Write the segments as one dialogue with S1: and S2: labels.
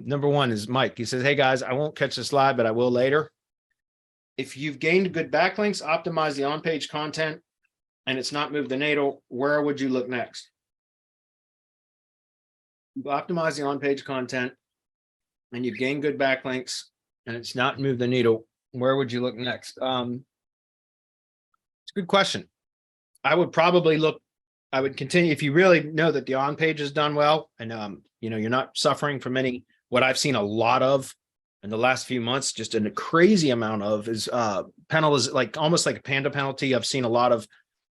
S1: Number one is Mike. He says, hey guys, I won't catch the slide, but I will later. If you've gained good backlinks, optimize the on-page content, and it's not moved the needle, where would you look next? Optimize the on-page content, and you've gained good backlinks, and it's not moved the needle, where would you look next? It's a good question. I would probably look, I would continue, if you really know that the on-page is done well, and you're not suffering from any, what I've seen a lot of in the last few months, just a crazy amount of is penalties, like almost like a panda penalty. I've seen a lot of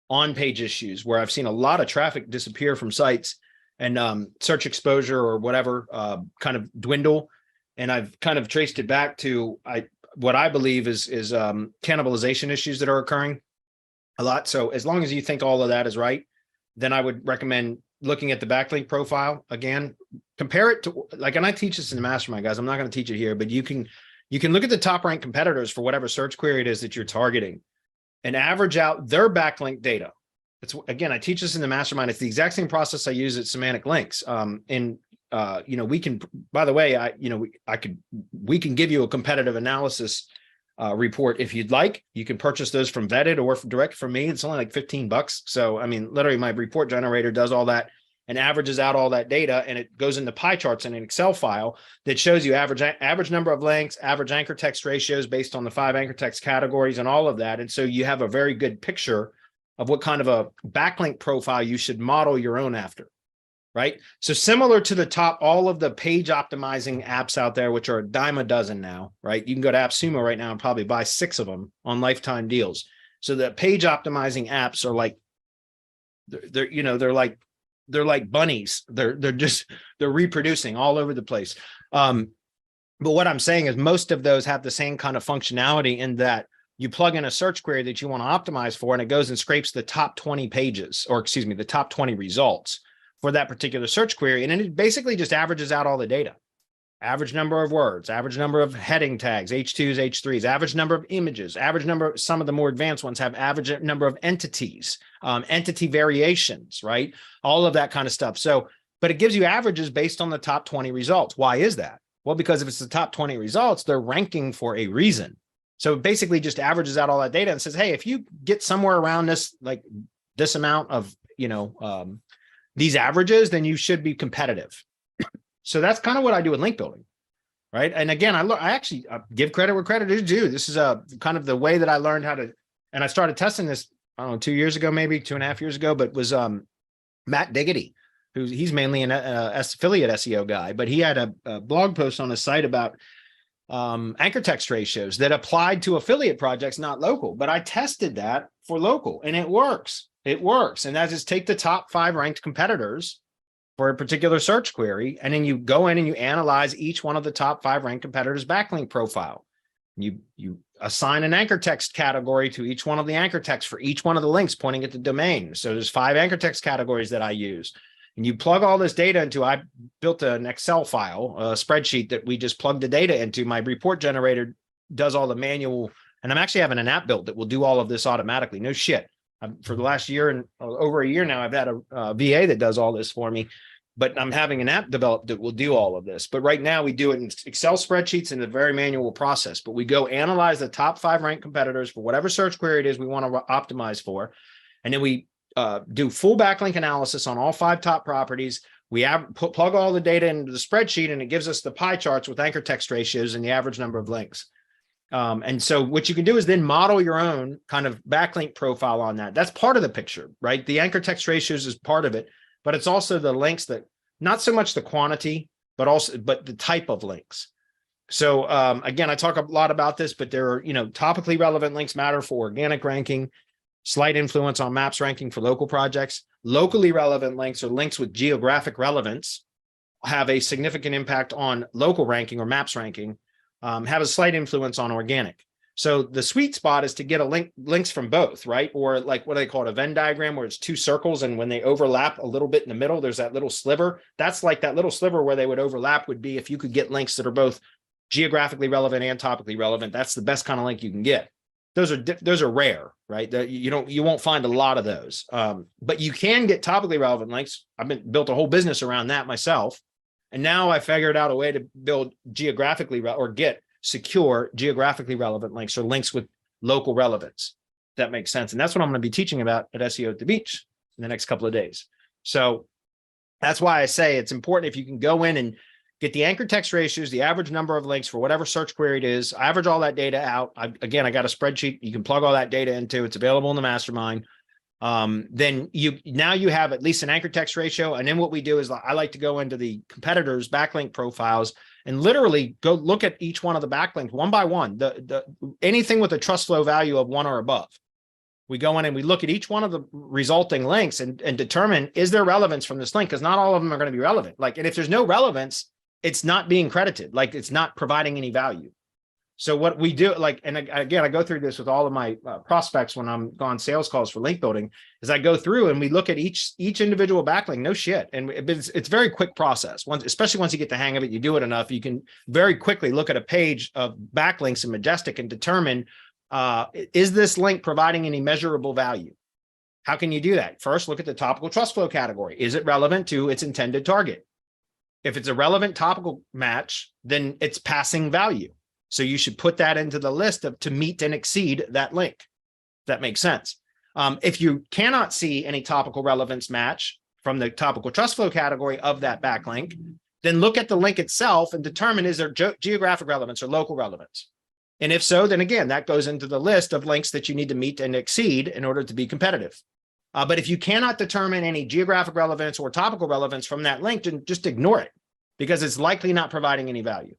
S1: on-page issues where I've seen a lot of traffic disappear from sites, and search exposure or whatever kind of dwindle. And I've kind of traced it back to what I believe is cannibalization issues that are occurring a lot. So as long as you think all of that is right, then I would recommend looking at the backlink profile again, compare it to, like, and I teach this in the mastermind, guys. I'm not going to teach it here, but you can look at the top ranked competitors for whatever search query it is that you're targeting and average out their backlink data. It's, again, I teach this in the mastermind. It's the exact same process I use at Semantic Links. We can, by the way, we can give you a competitive analysis report if you'd like. You can purchase those from Vetted or direct from me. It's only like $15. So, I mean, literally my report generator does all that and averages out all that data, and it goes into pie charts in an Excel file that shows you average number of links, average anchor text ratios based on the 5 anchor text categories and all of that. And so you have a very good picture of what kind of a backlink profile you should model your own after, right? So similar to the top, all of the page optimizing apps out there, which are a dime a dozen now, right? You can go to AppSumo right now and probably buy 6 of them on lifetime deals. So the page optimizing apps are like, they're like bunnies. They're reproducing all over the place. But what I'm saying is most of those have the same kind of functionality in that you plug in a search query that you want to optimize for, and it goes and scrapes the top 20 pages, or excuse me, the top 20 results for that particular search query. And then it basically just averages out all the data. Average number of words, average number of heading tags, H2s, H3s, average number of images, average number, some of the more advanced ones have average number of entities, entity variations, right? All of that kind of stuff. So, but it gives you averages based on the top 20 results. Why is that? Well, because if it's the top 20 results, they're ranking for a reason. So it basically just averages out all that data and says, hey, if you get somewhere around this, like this amount of, these averages, then you should be competitive. So that's kind of what I do with link building, right? And again, I actually give credit where credit is due. This is kind of the way that I learned how to, and I started testing this, I don't know, 2 years ago, maybe 2.5 years ago, but was Matt Diggity, he's mainly an affiliate SEO guy, but he had a blog post on his site about anchor text ratios that applied to affiliate projects, not local. But I tested that for local and it works. It works. And that is take the top 5 ranked competitors for a particular search query. And then you go in and you analyze each one of the top 5 ranked competitors' backlink profile. You assign an anchor text category to each one of the anchor texts for each one of the links pointing at the domain. So there's 5 anchor text categories that I use. And you plug all this data into, I built an Excel file, a spreadsheet that we just plug the data into. My report generator does all the manual, and I'm actually having an app built that will do all of this automatically. No shit. For the last year and over a year now, I've had a VA that does all this for me, but I'm having an app developed that will do all of this. But right now we do it in Excel spreadsheets in a very manual process, but we go analyze the top 5 ranked competitors for whatever search query it is we want to optimize for. And then we do full backlink analysis on all 5 top properties. We plug all the data into the spreadsheet and it gives us the pie charts with anchor text ratios and the average number of links. And so what you can do is then model your own kind of backlink profile on that. That's part of the picture, right? The anchor text ratios is part of it, but it's also the links that, not so much the quantity, but the type of links. So again, I talk a lot about this, but there are, topically relevant links matter for organic ranking, slight influence on maps ranking for local projects. Locally relevant links or links with geographic relevance have a significant impact on local ranking or maps ranking, have a slight influence on organic. So the sweet spot is to get links from both, right? Or like what they call it, a Venn diagram, where it's 2 circles, and when they overlap a little bit in the middle, there's that little sliver. That's like that little sliver where they would overlap would be if you could get links that are both geographically relevant and topically relevant. That's the best kind of link you can get. Those are rare, right? You won't find a lot of those, but you can get topically relevant links. I've built a whole business around that myself. And now I figured out a way to build geographically or get secure geographically relevant links or links with local relevance. That makes sense. And that's what I'm going to be teaching about at SEO at the Beach in the next couple of days. So that's why I say it's important if you can go in and get the anchor text ratios, the average number of links for whatever search query it is, average all that data out. I got a spreadsheet you can plug all that data into. It's available in the mastermind. Then you have at least an anchor text ratio. And then what we do is I like to go into the competitors' backlink profiles and literally go look at each one of the backlinks one by one, anything with a trust flow value of 1 or above. We go in and we look at each one of the resulting links and determine, is there relevance from this link? Because not all of them are going to be relevant. And if there's no relevance, it's not being credited. It's not providing any value. So what we do, and again, I go through this with all of my prospects when I'm on sales calls for link building, is I go through and we look at each individual backlink, no shit. And it's a very quick process. Especially once you get the hang of it, you do it enough, you can very quickly look at a page of backlinks in Majestic and determine, is this link providing any measurable value? How can you do that? First, look at the topical trust flow category. Is it relevant to its intended target? If it's a relevant topical match, then it's passing value. So you should put that into the list to meet and exceed that link. That makes sense. If you cannot see any topical relevance match from the topical trust flow category of that backlink, then look at the link itself and determine, is there geographic relevance or local relevance? And if so, then again, that goes into the list of links that you need to meet and exceed in order to be competitive. But if you cannot determine any geographic relevance or topical relevance from that link, then just ignore it because it's likely not providing any value.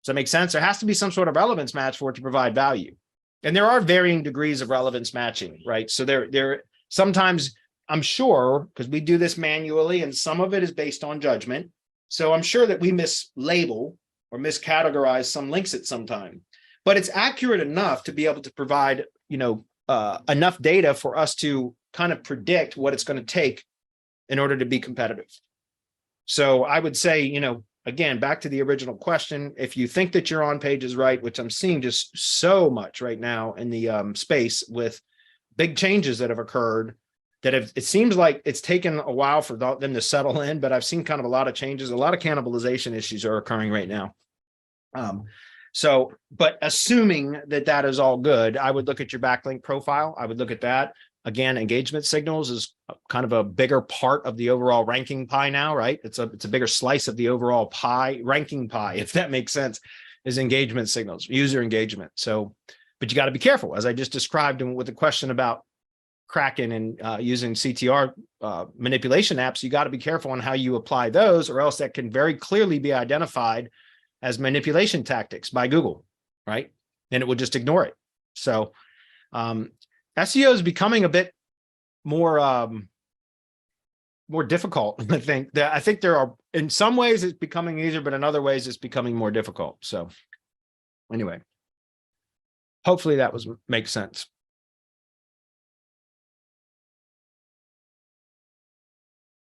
S1: Does that make sense? There has to be some sort of relevance match for it to provide value. And there are varying degrees of relevance matching, right? So there sometimes, I'm sure, because we do this manually and some of it is based on judgment. So I'm sure that we mislabel or miscategorize some links at some time. But it's accurate enough to be able to provide, enough data for us to kind of predict what it's going to take in order to be competitive. So I would say, again, back to the original question, if you think that your on page is right, which I'm seeing just so much right now in the space with big changes that have occurred, it seems like it's taken a while for them to settle in, but I've seen kind of a lot of changes, a lot of cannibalization issues are occurring right now. But assuming that is all good, I would look at your backlink profile. I would look at that. Again, engagement signals is kind of a bigger part of the overall ranking pie now, right? It's a bigger slice of the overall pie, ranking pie, if that makes sense, is engagement signals, user engagement. So, but you got to be careful, as I just described with the question about Kraken and using CTR manipulation apps, you got to be careful on how you apply those, or else that can very clearly be identified as manipulation tactics by Google, right? And it will just ignore it. So SEO is becoming a bit more difficult. I think there are, in some ways it's becoming easier, but in other ways it's becoming more difficult. So anyway, hopefully that makes sense.